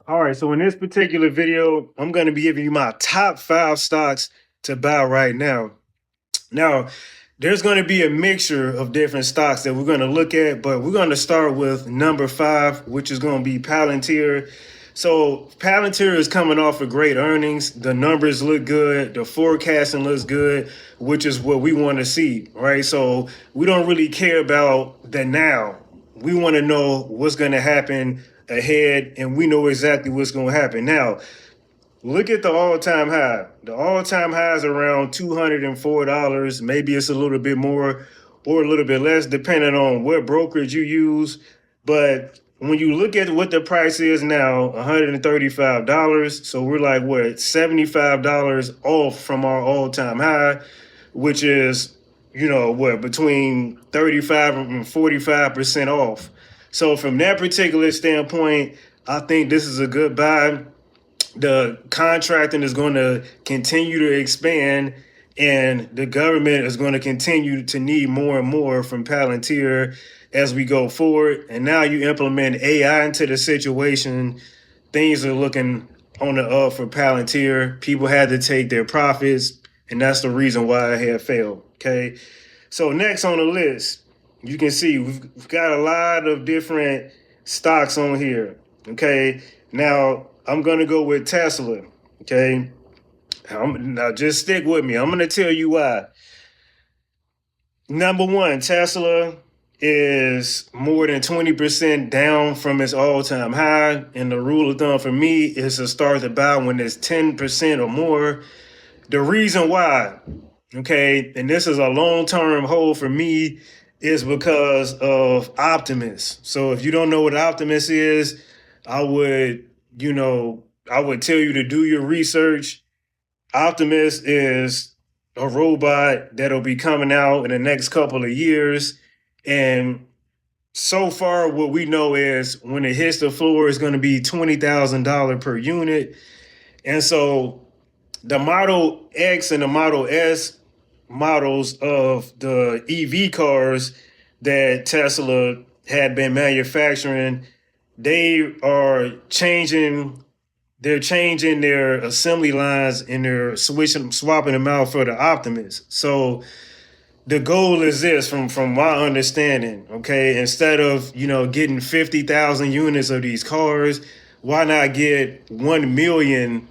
All right, so in this particular video, I'm going to be giving you my top 5 stocks to buy right now. Now, there's going to be a mixture of different stocks that we're going to look at, but we're going to start with number 5, which is going to be Palantir. So Palantir is coming off of great earnings. The numbers look good. The forecasting looks good, which is what we want to see, right? So we don't really care about the now. We want to know what's going to happen ahead, and we know exactly what's going to happen. Now, look at the all-time high. The all-time high is around $204. Maybe it's a little bit more or a little bit less, depending on what brokerage you use. But when you look at what the price is now, $135. So we're like, what, $75 off from our all-time high, which is, what, between 35 and 45% off. So from that particular standpoint, I think this is a good buy. The contracting is going to continue to expand, and the government is going to continue to need more and more from Palantir as we go forward. And now you implement AI into the situation, things are looking on the up for Palantir. People had to take their profits, and that's the reason why it had failed. Okay. So next on the list, you can see we've got a lot of different stocks on here. Okay. Now I'm going to go with Tesla. Okay. Now just stick with me. I'm going to tell you why. Number one, Tesla is more than 20% down from its all-time high. And the rule of thumb for me is to start to buy when it's 10% or more. The reason why, okay, and this is a long-term hold for me, is because of Optimus. So if you don't know what Optimus is, I would tell you to do your research. Optimus is a robot that'll be coming out in the next couple of years. And so far, what we know is when it hits the floor, it's going to be $20,000 per unit. And so the Model X and the Model S models of the EV cars that Tesla had been manufacturing, they're changing their assembly lines, and they're swapping them out for the Optimus. So the goal is this, from my understanding, okay, instead of, getting 50,000 units of these cars, why not get 1 million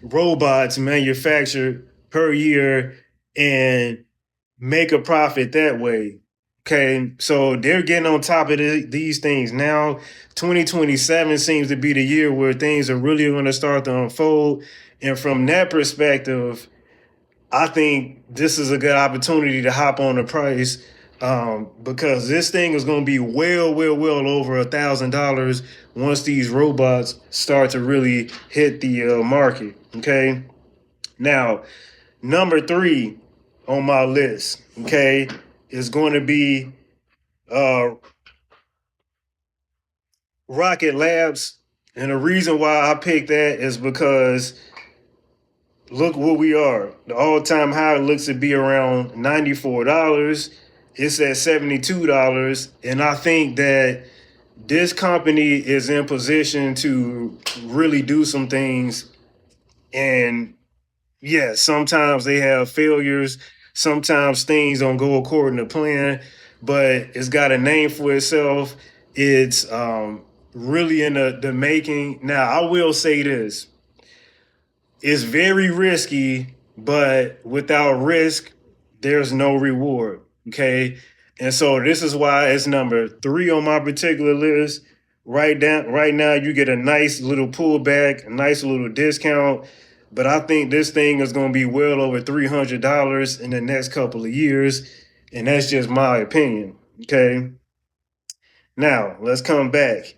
robots manufactured per year and make a profit that way? Okay, so they're getting on top of these things now. 2027 seems to be the year where things are really going to start to unfold. And from that perspective, I think this is a good opportunity to hop on the price, because this thing is going to be well over $1,000 once these robots start to really hit the market. Okay, now number 3 on my list, okay, is going to be Rocket Labs. And the reason why I picked that is because look what we are. The all-time high looks to be around $94. It's at $72. And I think that this company is in position to really do some things. And yeah, sometimes they have failures. Sometimes things don't go according to plan, but it's got a name for itself. It's really in the making. Now, I will say this. It's very risky, but without risk, there's no reward. Okay. And so this is why it's number 3 on my particular list. Right now, you get a nice little pullback, a nice little discount. But I think this thing is going to be well over $300 in the next couple of years. And that's just my opinion. Okay. Now, let's come back.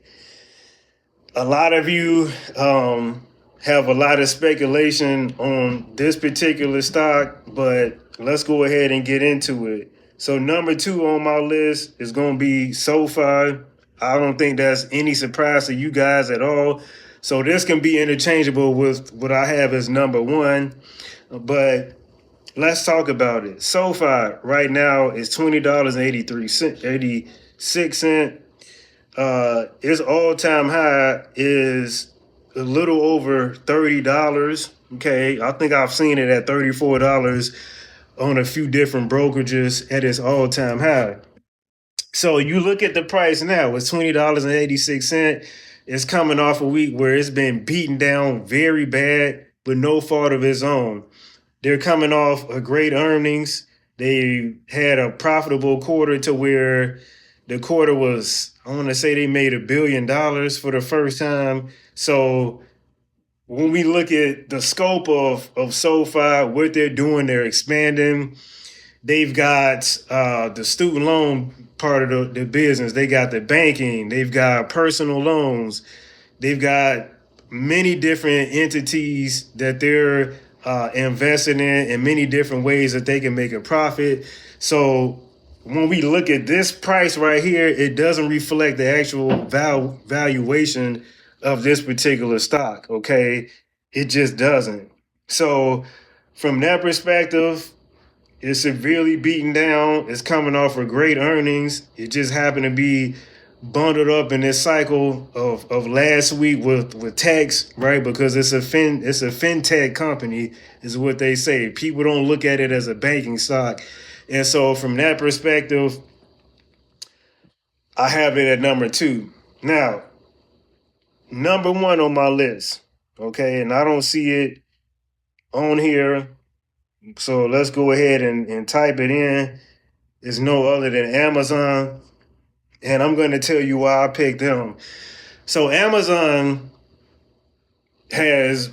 A lot of you have a lot of speculation on this particular stock, but let's go ahead and get into it. So number 2 on my list is going to be SoFi. I don't think that's any surprise to you guys at all. So this can be interchangeable with what I have as number 1. But let's talk about it. SoFi right now is $20.86. Its all-time high is a little over $30. Okay, I think I've seen it at $34 on a few different brokerages at its all-time high. So you look at the price now, it's $20.86. It's coming off a week where it's been beaten down very bad with no fault of its own. They're coming off a great earnings. They had a profitable quarter to where the quarter was, I want to say they made $1 billion for the first time. So when we look at the scope of SoFi, what they're doing, they're expanding. They've got the student loan part of the business. They got the banking. They've got personal loans. They've got many different entities that they're investing in many different ways that they can make a profit. So when we look at this price right here, it doesn't reflect the actual valuation of this particular stock, okay? It just doesn't. So from that perspective, it's severely beaten down. It's coming off of great earnings. It just happened to be bundled up in this cycle of last week with tax, right? Because it's a fintech company, is what they say. People don't look at it as a banking stock. And so from that perspective, I have it at number 2. Now, number 1 on my list, okay, and I don't see it on here. So let's go ahead and type it in. It's no other than Amazon. And I'm going to tell you why I picked them. So Amazon has,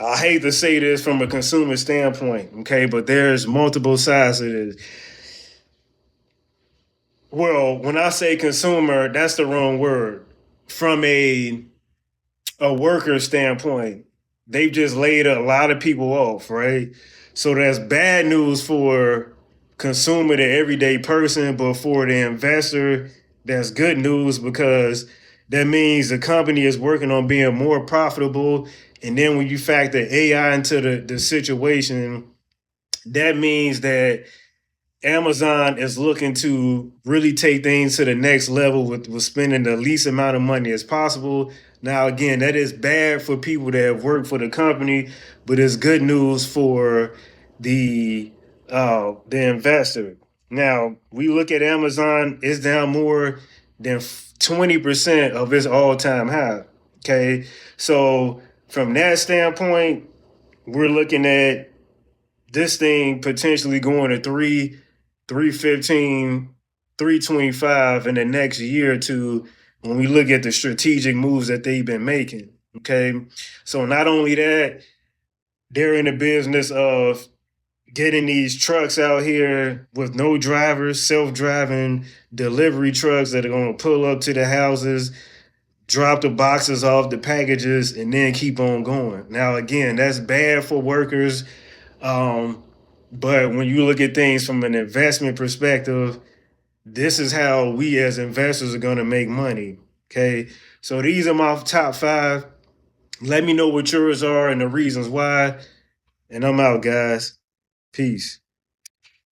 I hate to say this from a consumer standpoint, okay, but there's multiple sides to this. Well, when I say consumer, that's the wrong word. From a worker standpoint, they've just laid a lot of people off, right? So that's bad news for consumer, the everyday person, but for the investor, that's good news because that means the company is working on being more profitable. And then when you factor AI into the situation, that means that Amazon is looking to really take things to the next level with spending the least amount of money as possible. Now, again, that is bad for people that have worked for the company, but it's good news for the investor. Now, we look at Amazon, it's down more than 20% of its all-time high. Okay, so from that standpoint, we're looking at this thing potentially going to 315, 325 in the next year or two when we look at the strategic moves that they've been making. Okay. So not only that, they're in the business of getting these trucks out here with no drivers, self-driving delivery trucks that are going to pull up to the houses, drop the boxes off, the packages, and then keep on going. Now, again, that's bad for workers. But when you look at things from an investment perspective, this is how we as investors are going to make money. Okay. So these are my top 5. Let me know what yours are and the reasons why. And I'm out, guys. Peace.